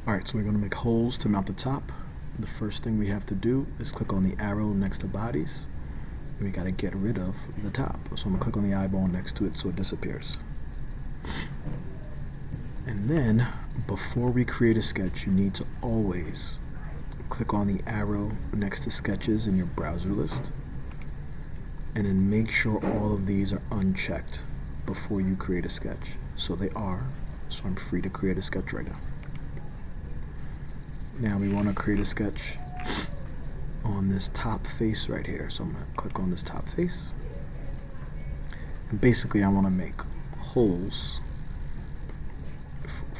Alright, so we're going to make holes to mount the top. The first thing we have to do is click on the arrow next to bodies. And we got to get rid of the top. So I'm going to click on the eyeball next to it so it disappears. And then, before we create a sketch, you need to always click on the arrow next to sketches in your browser list. And then make sure all of these are unchecked before you create a sketch. So they are, so I'm free to create a sketch right now. Now we want to create a sketch on this top face right here. So I'm going to click on this top face. And basically I want to make holes,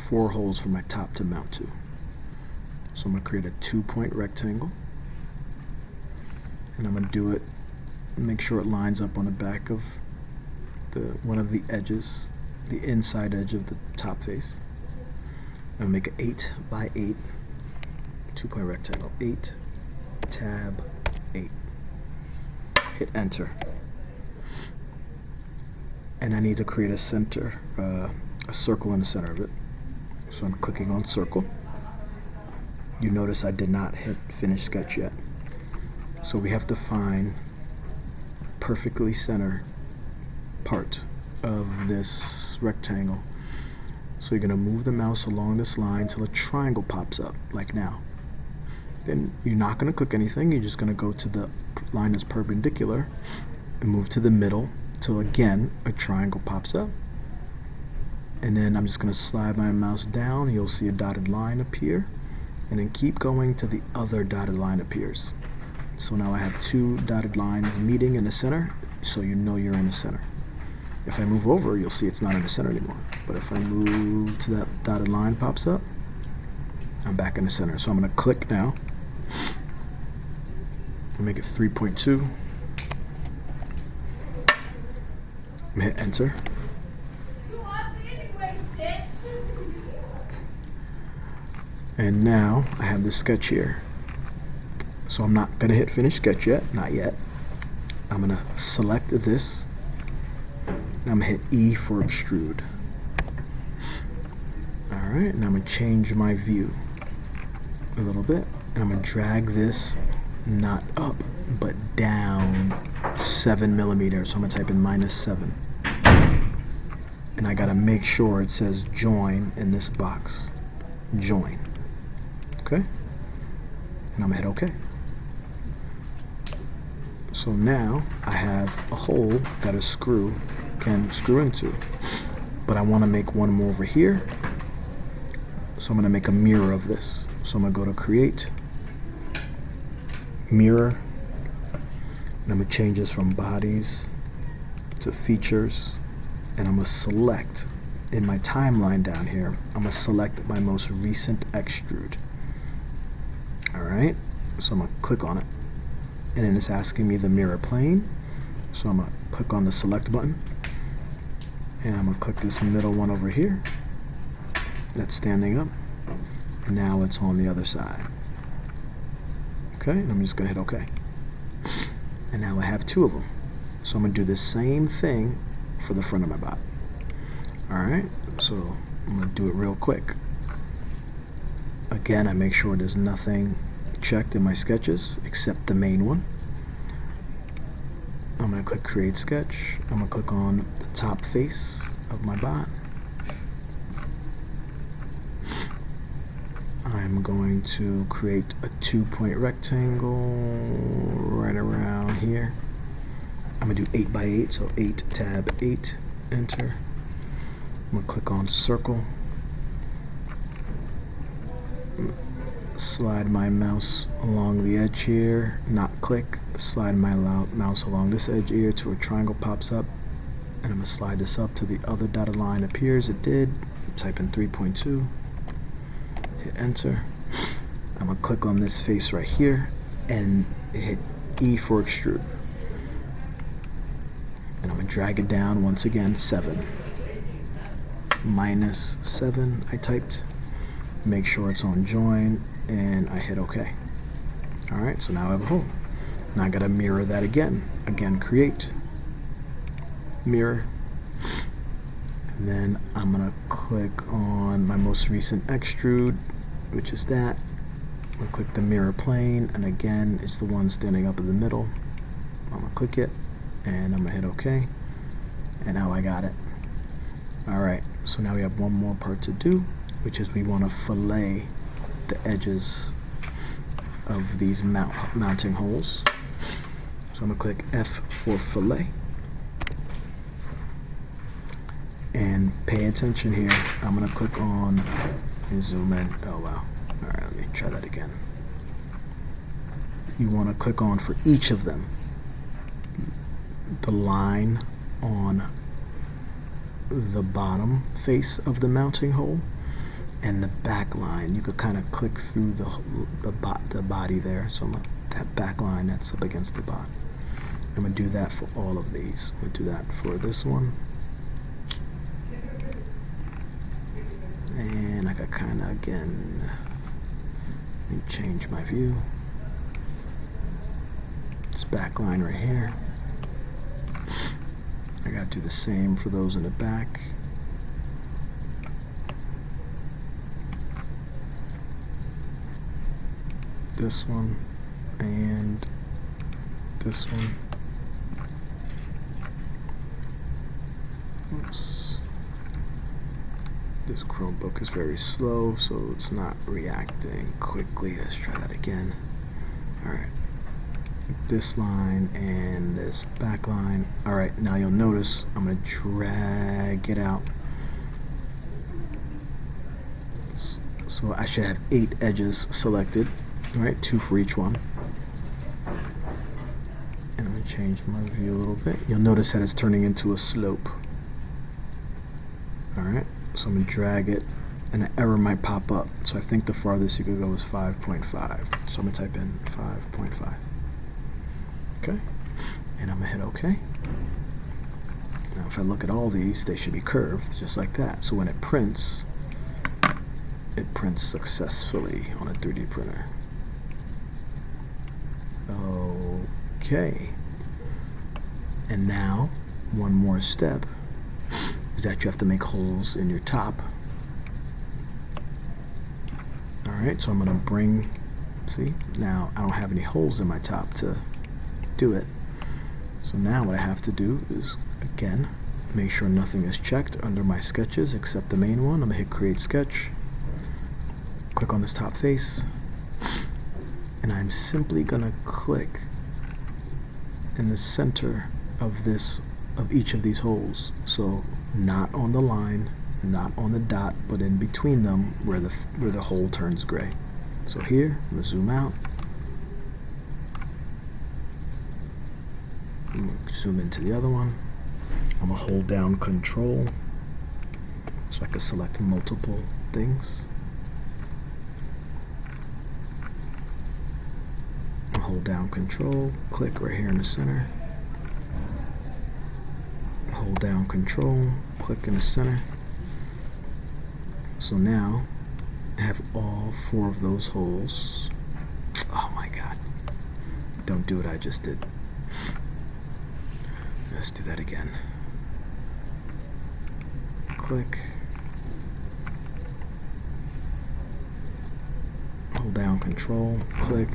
4 holes for my top to mount to. So I'm going to create a 2-point rectangle. And I'm going to do it, make sure it lines up on the back of one of the edges, the inside edge of the top face. I'm going to make an 8 by 8 2-point rectangle. 8 tab 8. Hit enter. And I need to create a center, a circle in the center of it. So I'm clicking on circle. You notice I did not hit finish sketch yet. So we have to find perfectly center part of this rectangle. So you're going to move the mouse along this line till a triangle pops up, like now. Then you're not going to click anything, you're just going to go to the line that's perpendicular and move to the middle till again a triangle pops up. And then I'm just going to slide my mouse down, you'll see a dotted line appear, and then keep going till the other dotted line appears. So now I have 2 dotted lines meeting in the center, so you know you're in the center. If I move over, you'll see it's not in the center anymore. But if I move to that dotted line pops up, I'm back in the center. So I'm going to click now and make it 3.2. I'm going to hit enter. And now I have this sketch here. So I'm not going to hit finish sketch yet, not yet. I'm going to select this. And I'm going to hit E for extrude. Alright, and I'm going to change my view a little bit. And I'm going to drag this not up, but down 7 millimeters. So I'm going to type in -7. And I got to make sure it says join in this box. Join. Okay? And I'm going to hit OK. So now I have a hole that a screw can screw into. But I want to make one more over here. So I'm going to make a mirror of this. So I'm going to go to create, mirror, and I'm going to change this from bodies to features, and I'm going to select in my timeline down here, I'm going to select my most recent extrude. Alright, so I'm going to click on it, and then it's asking me the mirror plane. So I'm going to click on the select button, and I'm going to click this middle one over here that's standing up, and now it's on the other side. Okay, and I'm just going to hit OK. And now I have 2 of them. So I'm going to do the same thing for the front of my body. Alright, so I'm going to do it real quick. Again, I make sure there's nothing checked in my sketches except the main one. I'm going to click create sketch. I'm going to click on the top face of my bot. I'm going to create a 2-point rectangle right around here. I'm going to do 8 by 8, so 8 tab 8, enter. I'm going to click on circle. Slide my mouse along the edge here, not click. Slide my mouse along this edge here to a triangle pops up. And I'm going to slide this up to the other dotted line appears. It did. Type in 3.2. Hit enter. I'm going to click on this face right here and hit E for extrude. And I'm going to drag it down once again, 7. -7 I typed. Make sure it's on join, and I hit OK. Alright, so now I have a hole. Now I got to mirror that again. Again, create, mirror, and then I'm going to click on my most recent extrude, which is that. I'm gonna click the mirror plane, and again, it's the one standing up in the middle. I'm gonna click it, and I'm gonna hit OK, and now I got it. All right, so now we have one more part to do, which is we want to fillet the edges of these mounting holes. So I'm gonna click F for fillet, and pay attention here. I'm gonna click on and zoom in. Oh wow. All right, let me try that again. You want to click on, for each of them, the line on the bottom face of the mounting hole and the back line. You could kind of click through the body there. So that back line that's up against the body. I'm gonna do that for all of these. I'm gonna do that for this one. And I got kind of, again, let me change my view. This back line right here. I gotta do the same for those in the back. This one and this one. Oops. This Chromebook is very slow, so it's not reacting quickly. Let's try that again. All right. This line and this back line. All right, now you'll notice I'm gonna drag it out. So I should have 8 edges selected, all right, 2 for each one. And I'm gonna change my view a little bit. You'll notice that it's turning into a slope. All right, so I'm gonna drag it, and an error might pop up. So I think the farthest you could go is 5.5. So I'm gonna type in 5.5. Okay, and I'm gonna hit OK. Now if I look at all these, they should be curved just like that. So when it prints successfully on a 3D printer. Okay, and now one more step is that you have to make holes in your top. All right, so I'm gonna bring, see, now I don't have any holes in my top to do it. So now what I have to do is, again, make sure nothing is checked under my sketches except the main one. I'm gonna hit create sketch, click on this top face, and I'm simply gonna click in the center of each of these holes. So not on the line, not on the dot, but in between them where the hole turns gray. So here, I'm gonna zoom out. I'm gonna zoom into the other one. I'm gonna hold down Control so I can select multiple things. I'll hold down Control, click right here in the center. Hold down Control, click in the center. So now I have all 4 of those holes. Oh my God. Don't do what I just did. Let's do that again. Click. Hold down Control, click.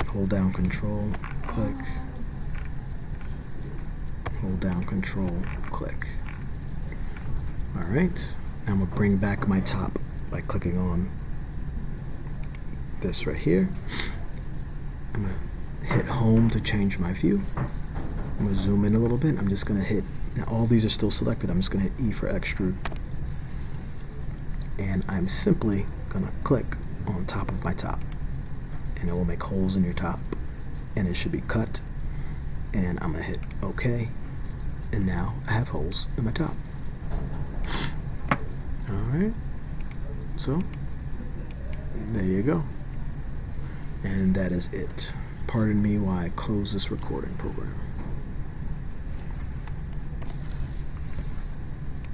Hold down Control, click. Hold down Control, click. All right, now I'm gonna bring back my top by clicking on this right here. I'm gonna hit home to change my view. I'm gonna zoom in a little bit. I'm just gonna hit, now all these are still selected. I'm just gonna hit E for extrude. And I'm simply gonna click on top of my top. And it will make holes in your top. And it should be cut. And I'm gonna hit OK. And now I have holes in my top. Alright. So, there you go. And that is it. Pardon me while I close this recording program.